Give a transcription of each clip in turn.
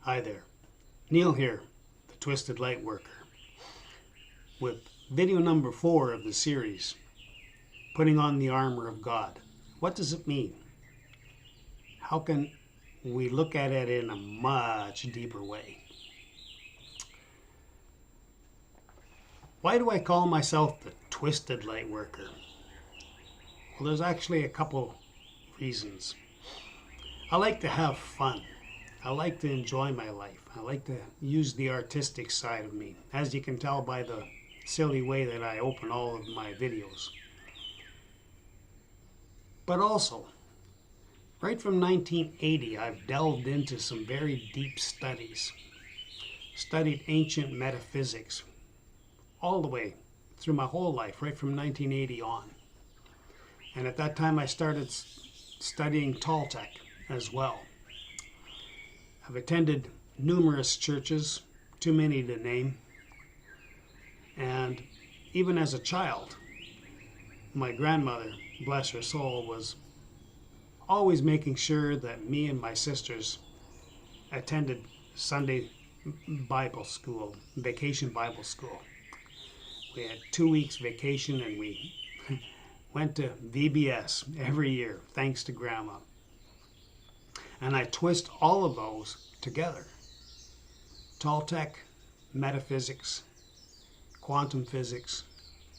Hi there, Neil here, the Twisted Light Worker, with video number 4 of the series, Putting on the Armor of God. What does it mean? How can we look at it in a much deeper way? Why do I call myself the Twisted Light Worker? Well, there's actually a couple reasons. I like to have fun. I like to enjoy my life. I like to use the artistic side of me, as you can tell by the silly way that I open all of my videos. But also, right from 1980, I've delved into some very deep studies. Studied ancient metaphysics all the way through my whole life, right from 1980 on. And at that time, I started studying Toltec as well. I've attended numerous churches, too many to name, and even as a child, my grandmother, bless her soul, was always making sure that me and my sisters attended Sunday Bible school, vacation Bible school. We had 2 weeks vacation and we went to VBS every year, thanks to Grandma. And I twist all of those together. Toltec, metaphysics, quantum physics,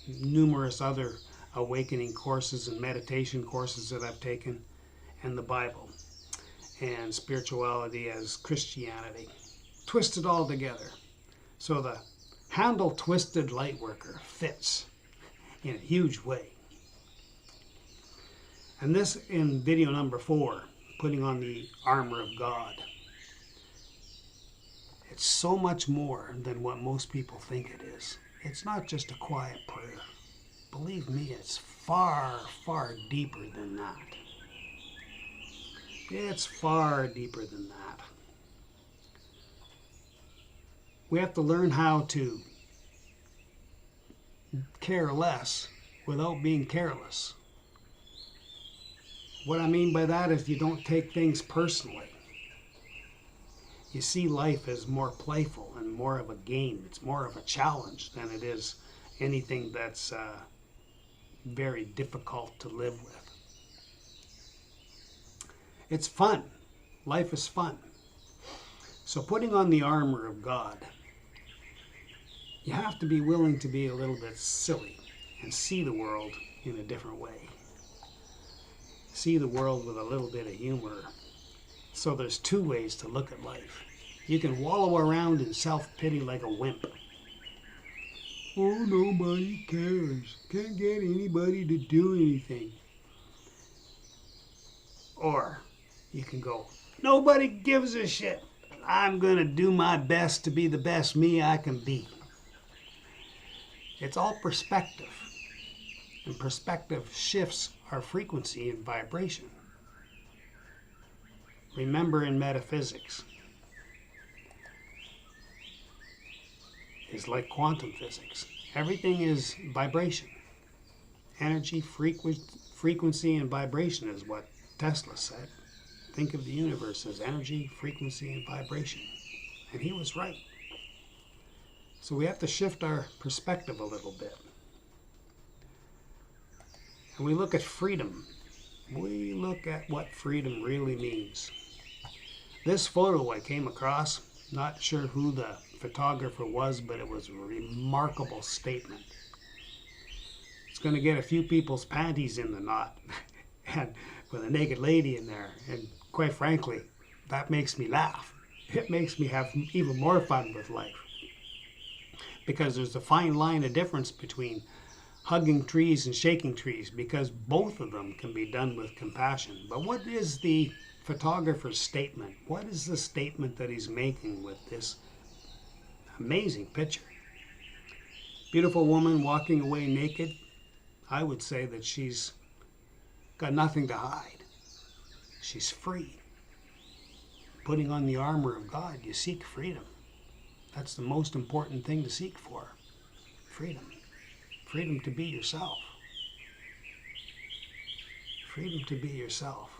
numerous other awakening courses and meditation courses that I've taken, and the Bible, and spirituality as Christianity. Twist it all together. So the handle Twisted Lightworker fits in a huge way. And this in video number 4, Putting on the Armor of God. It's so much more than what most people think it is. It's not just a quiet prayer. Believe me, it's far, far deeper than that. It's far deeper than that. We have to learn how to care less without being careless. What I mean by that is you don't take things personally. You see life as more playful and more of a game. It's more of a challenge than it is anything that's very difficult to live with. It's fun. Life is fun. So putting on the armor of God, you have to be willing to be a little bit silly and see the world in a different way. See the world with a little bit of humor. So there's 2 ways to look at life. You can wallow around in self-pity like a wimp. Oh, nobody cares. Can't get anybody to do anything. Or you can go, nobody gives a shit. I'm going to do my best to be the best me I can be. It's all perspective. And perspective shifts our frequency and vibration. Remember, in metaphysics, is like quantum physics. Everything is vibration. Energy, frequency, and vibration is what Tesla said. Think of the universe as energy, frequency, and vibration. And he was right. So we have to shift our perspective a little bit. And we look at freedom. We look at what freedom really means. This photo I came across, not sure who the photographer was, but it was a remarkable statement. It's going to get a few people's panties in the knot, and with a naked lady in there. And quite frankly, that makes me laugh. It makes me have even more fun with life. Because there's a fine line of difference between hugging trees and shaking trees, because both of them can be done with compassion. But what is the photographer's statement? What is the statement that he's making with this amazing picture? Beautiful woman walking away naked. I would say that she's got nothing to hide. She's free. Putting on the armor of God, you seek freedom. That's the most important thing to seek for. Freedom. Freedom to be yourself. Freedom to be yourself.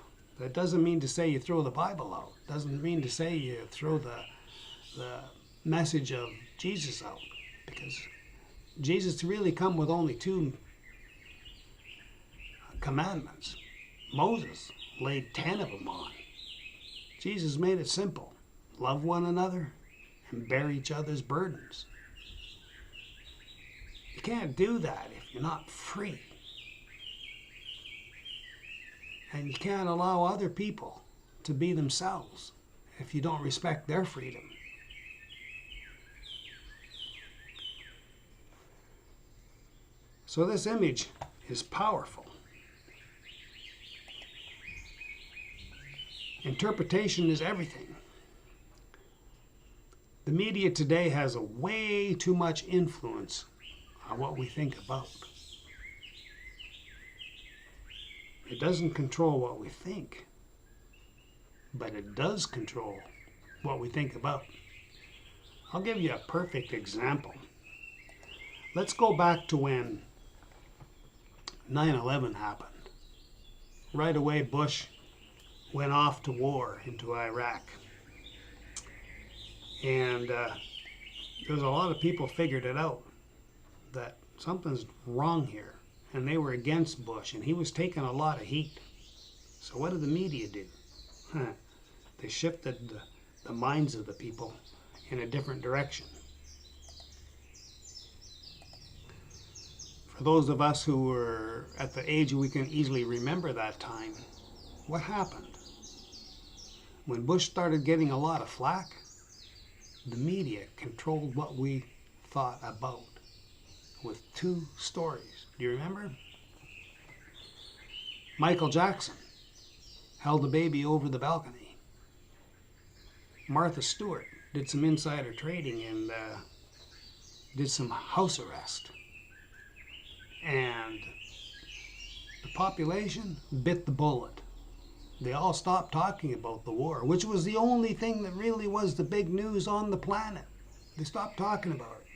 That doesn't mean to say you throw the Bible out. Doesn't mean to say you throw the message of Jesus out, because Jesus really come with only 2 commandments. Moses laid 10 of them on. Jesus made it simple. Love one another and bear each other's burdens. You can't do that if you're not free. And you can't allow other people to be themselves if you don't respect their freedom. So this image is powerful. Interpretation is everything. The media today has a way too much influence on what we think about. It doesn't control what we think, but it does control what we think about. I'll give you a perfect example. Let's go back to when 9/11 happened. Right away, Bush went off to war into Iraq. And there's a lot of people figured it out, that something's wrong here. And they were against Bush, and he was taking a lot of heat. So what did the media do? They shifted the minds of the people in a different direction. For those of us who were at the age we can easily remember that time, what happened? When Bush started getting a lot of flack, the media controlled what we thought about with 2 stories. Do you remember? Michael Jackson held a baby over the balcony. Martha Stewart did some insider trading and did some house arrest. And the population bit the bullet. They all stopped talking about the war, which was the only thing that really was the big news on the planet. They stopped talking about it.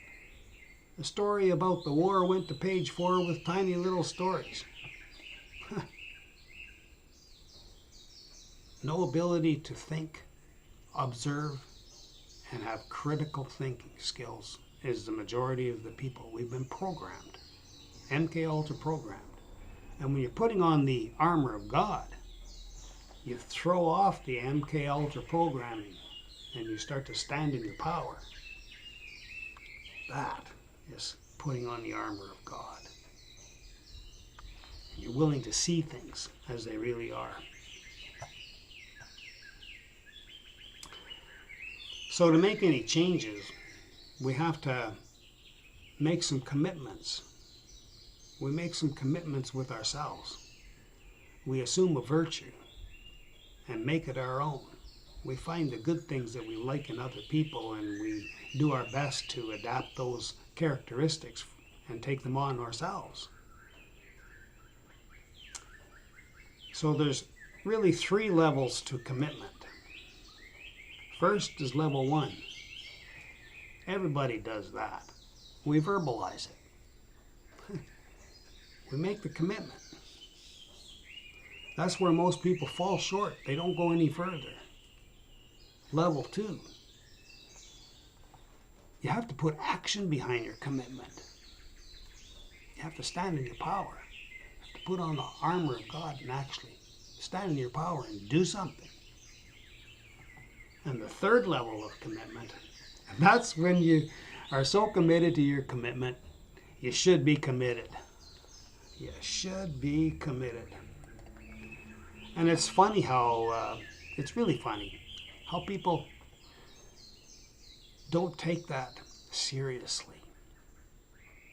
The story about the war went to page 4 with tiny little stories. No ability to think, observe, and have critical thinking skills is the majority of the people. We've been programmed, MK Ultra programmed. And when you're putting on the armor of God, you throw off the MK Ultra programming and you start to stand in your power. That is putting on the armor of God. You're willing to see things as they really are. So to make any changes, we have to make some commitments. We make some commitments with ourselves. We assume a virtue and make it our own. We find the good things that we like in other people, and we do our best to adapt those characteristics and take them on ourselves. So there's really 3 levels to commitment. First is level 1. Everybody does that. We verbalize it. We make the commitment. That's where most people fall short. They don't go any further. Level 2. You have to put action behind your commitment. You have to stand in your power. You have to put on the armor of God and actually stand in your power and do something. And the 3rd level of commitment, and that's when you are so committed to your commitment, you should be committed. You should be committed. And it's funny how, it's really funny how people don't take that seriously.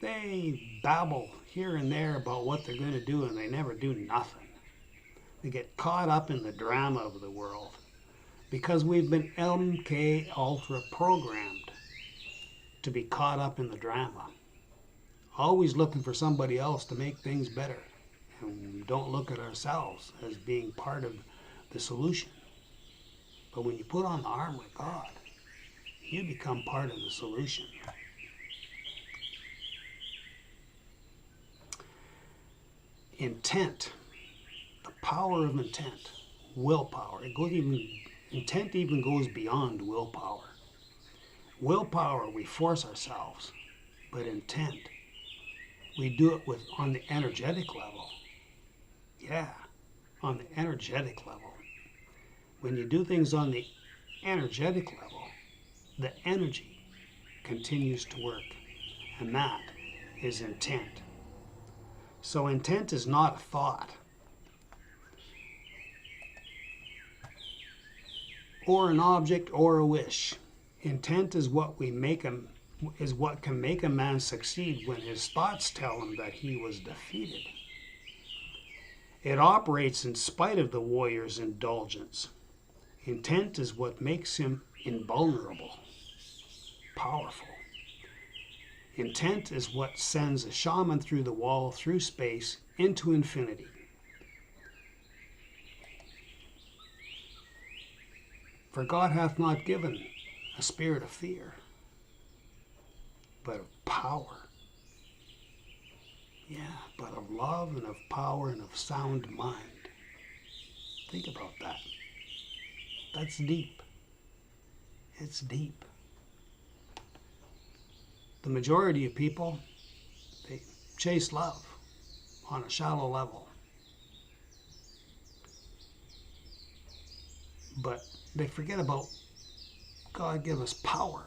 They babble here and there about what they're going to do, and they never do nothing. They get caught up in the drama of the world because we've been MK Ultra programmed to be caught up in the drama. Always looking for somebody else to make things better. And we don't look at ourselves as being part of the solution. But when you put on the armor of God, you become part of the solution. Intent, the power of intent. willpower. Intent even goes beyond willpower. Willpower, we force ourselves, but intent, we do it on the energetic level. Yeah, on the energetic level. When you do things on the energetic level, the energy continues to work, and that is intent. So intent is not a thought or an object or a wish. Intent is what can make a man succeed when his thoughts tell him that he was defeated. It operates in spite of the warrior's indulgence. Intent is what makes him invulnerable, powerful. Intent is what sends a shaman through the wall, through space, into infinity. For God hath not given a spirit of fear, but of power. Yeah, but of love and of power and of sound mind. Think about that. That's deep. It's deep. The majority of people, they chase love on a shallow level. But they forget about God give us power.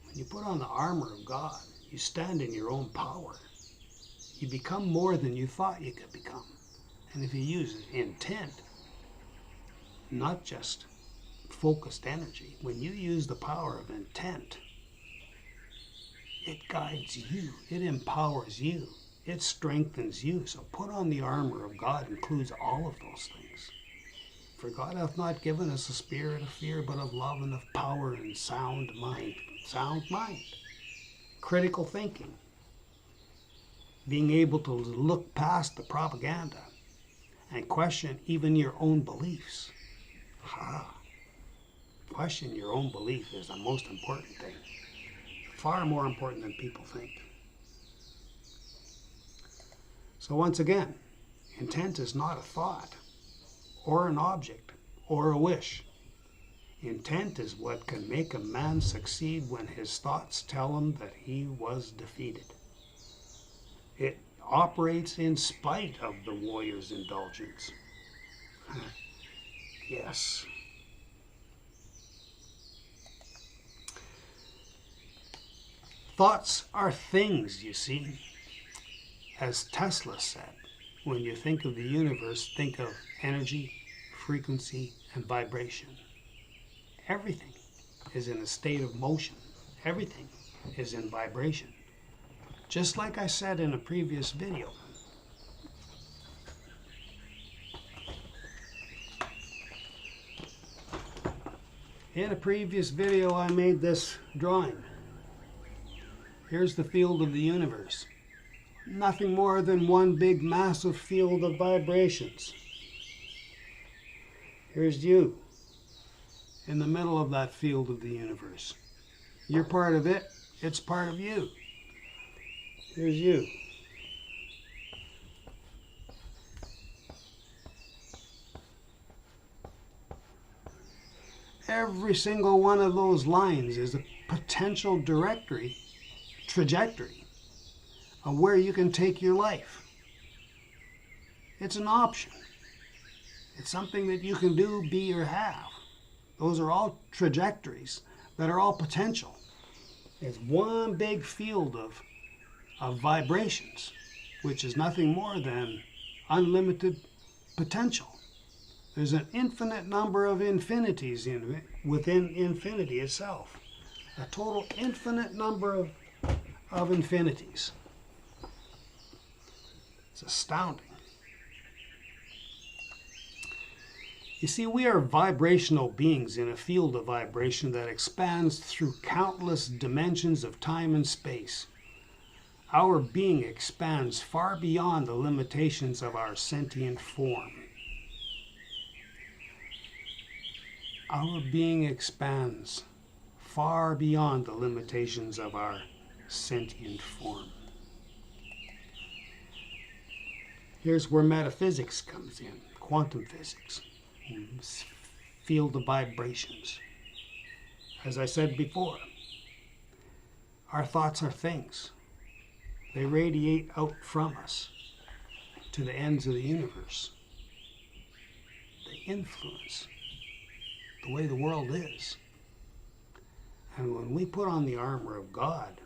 When you put on the armor of God, you stand in your own power. You become more than you thought you could become. And if you use intent, not just focused energy, when you use the power of intent, it guides you, it empowers you, it strengthens you. So put on the armor of God includes all of those things. For God hath not given us a spirit of fear, but of love and of power and sound mind. Sound mind. Critical thinking. Being able to look past the propaganda and question even your own beliefs. Question your own belief is the most important thing. Far more important than people think. So once again, intent is not a thought or an object or a wish. Intent is what can make a man succeed when his thoughts tell him that he was defeated. It operates in spite of the warrior's indulgence. Yes. Thoughts are things, you see. As Tesla said, when you think of the universe, think of energy, frequency, and vibration. Everything is in a state of motion. Everything is in vibration. Just like I said in a previous video. In a previous video, I made this drawing. Here's the field of the universe. Nothing more than one big massive field of vibrations. Here's you in the middle of that field of the universe. You're part of it, it's part of you. Here's you. Every single one of those lines is a potential trajectory of where you can take your life. It's an option. It's something that you can do, be, or have. Those are all trajectories that are all potential. It's one big field of vibrations, which is nothing more than unlimited potential. There's an infinite number of infinities within infinity itself. A total infinite number of infinities. It's astounding. You see, we are vibrational beings in a field of vibration that expands through countless dimensions of time and space. Our being expands far beyond the limitations of our sentient form. Our being expands far beyond the limitations of our sentient form. Here's where metaphysics comes in, quantum physics, field of vibrations. As I said before, our thoughts are things. They radiate out from us to the ends of the universe. They influence the way the world is. And when we put on the armor of God,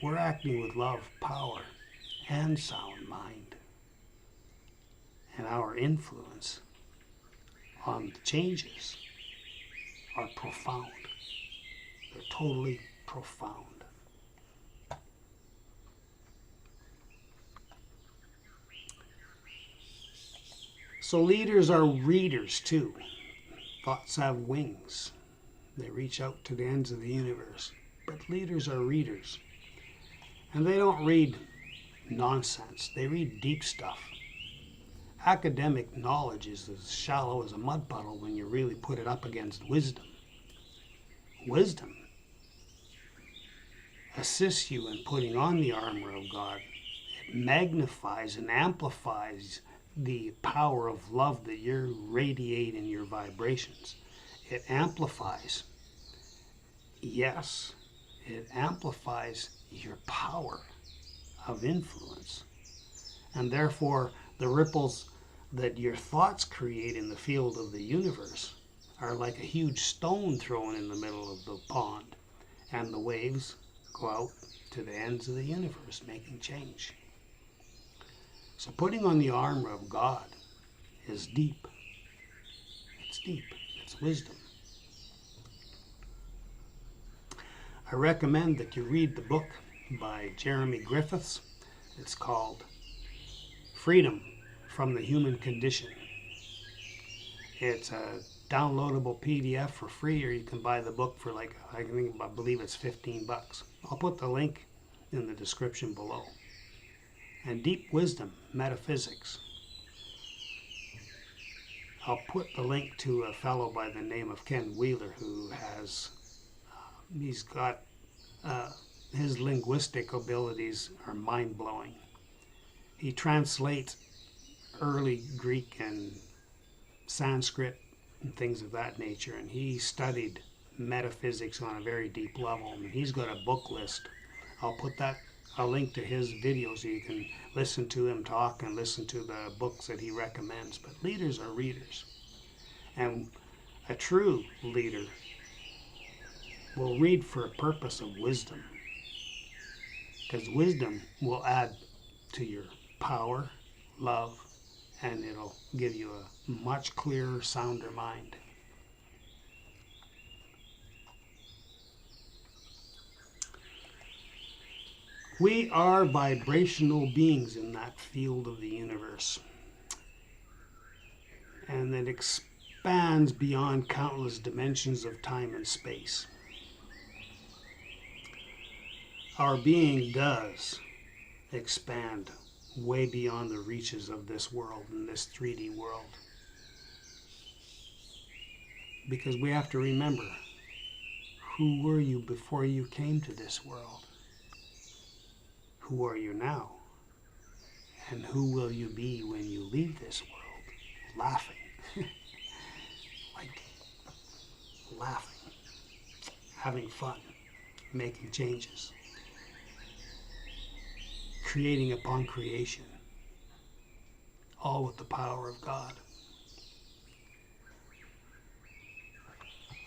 we're acting with love, power, and sound mind. And our influence on the changes are profound. They're totally profound. So leaders are readers too. Thoughts have wings. They reach out to the ends of the universe. But leaders are readers. And they don't read nonsense. They read deep stuff. Academic knowledge is as shallow as a mud puddle when you really put it up against wisdom. Wisdom assists you in putting on the armor of God. It magnifies and amplifies the power of love that you radiate in your vibrations. It amplifies, yes, it amplifies your power of influence. And therefore, the ripples that your thoughts create in the field of the universe are like a huge stone thrown in the middle of the pond. And the waves go out to the ends of the universe, making change. So putting on the armor of God is deep. It's deep. It's wisdom. I recommend that you read the book by Jeremy Griffiths. It's called Freedom from the Human Condition. It's a downloadable PDF for free, or you can buy the book for I believe it's $15. I'll put the link in the description below. And Deep Wisdom, Metaphysics. I'll put the link to a fellow by the name of Ken Wheeler who has, he's got, his linguistic abilities are mind-blowing. He translates early Greek and Sanskrit and things of that nature, and he studied metaphysics on a very deep level, and he's got a book list. I'll put a link to his video so you can listen to him talk and listen to the books that he recommends. But leaders are readers, and a true leader will read for a purpose of wisdom, because wisdom will add to your power, love, and it'll give you a much clearer, sounder mind. We are vibrational beings in that field of the universe. And it expands beyond countless dimensions of time and space. Our being does expand way beyond the reaches of this world and this 3D world. Because we have to remember, who were you before you came to this world? Who are you now? And who will you be when you leave this world? Laughing. Laughing. Having fun. Making changes. Creating upon creation. All with the power of God.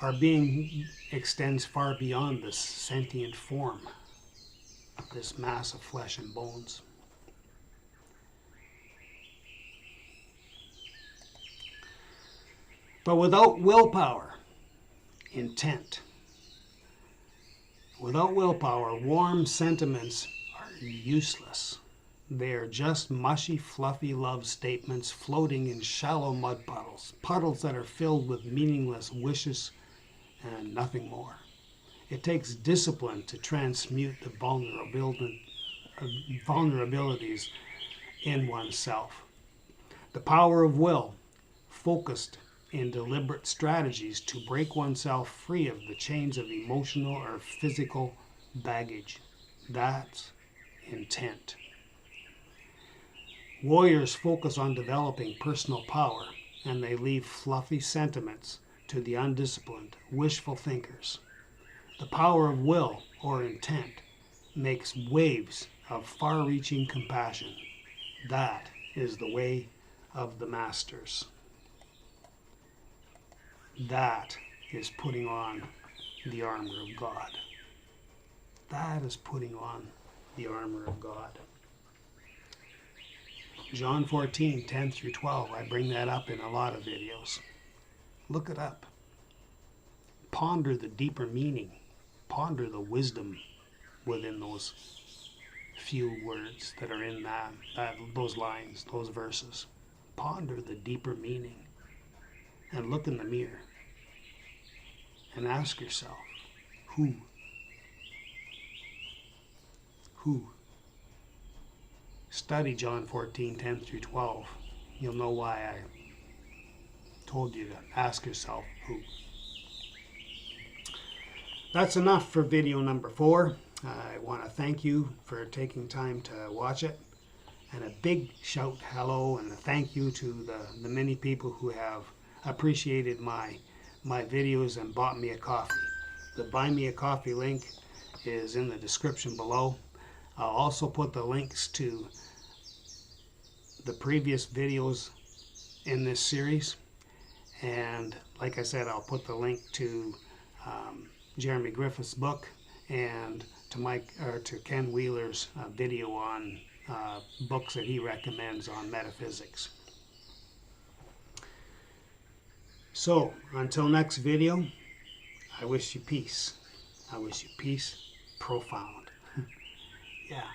Our being extends far beyond this sentient form, this mass of flesh and bones. But without willpower, intent, without willpower, warm sentiments are useless. They are just mushy, fluffy love statements floating in shallow mud puddles, puddles that are filled with meaningless wishes and nothing more. It takes discipline to transmute the vulnerabilities in oneself. The power of will, focused in deliberate strategies to break oneself free of the chains of emotional or physical baggage. That's intent. Warriors focus on developing personal power, and they leave fluffy sentiments to the undisciplined, wishful thinkers. The power of will or intent makes waves of far-reaching compassion. That is the way of the masters. That is putting on the armor of God. That is putting on the armor of God. John 14, 10 through 12. I bring that up in a lot of videos. Look it up. Ponder the deeper meaning. Ponder the wisdom within those few words that are in those lines, those verses. Ponder the deeper meaning. And look in the mirror. And ask yourself, who? Who? Study John 14, 10 through 12. You'll know why I told you to ask yourself who. That's enough for video number 4. I want to thank you for taking time to watch it. And a big shout hello and a thank you to the many people who have appreciated my videos and bought me a coffee. The Buy Me a Coffee link is in the description below. I'll also put the links to the previous videos in this series, and like I said, I'll put the link to Jeremy Griffith's book and to Ken Wheeler's video on books that he recommends on metaphysics. So until next video, I wish you peace. I wish you peace profound. Yeah,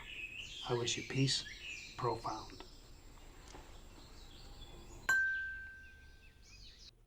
I wish you peace profound.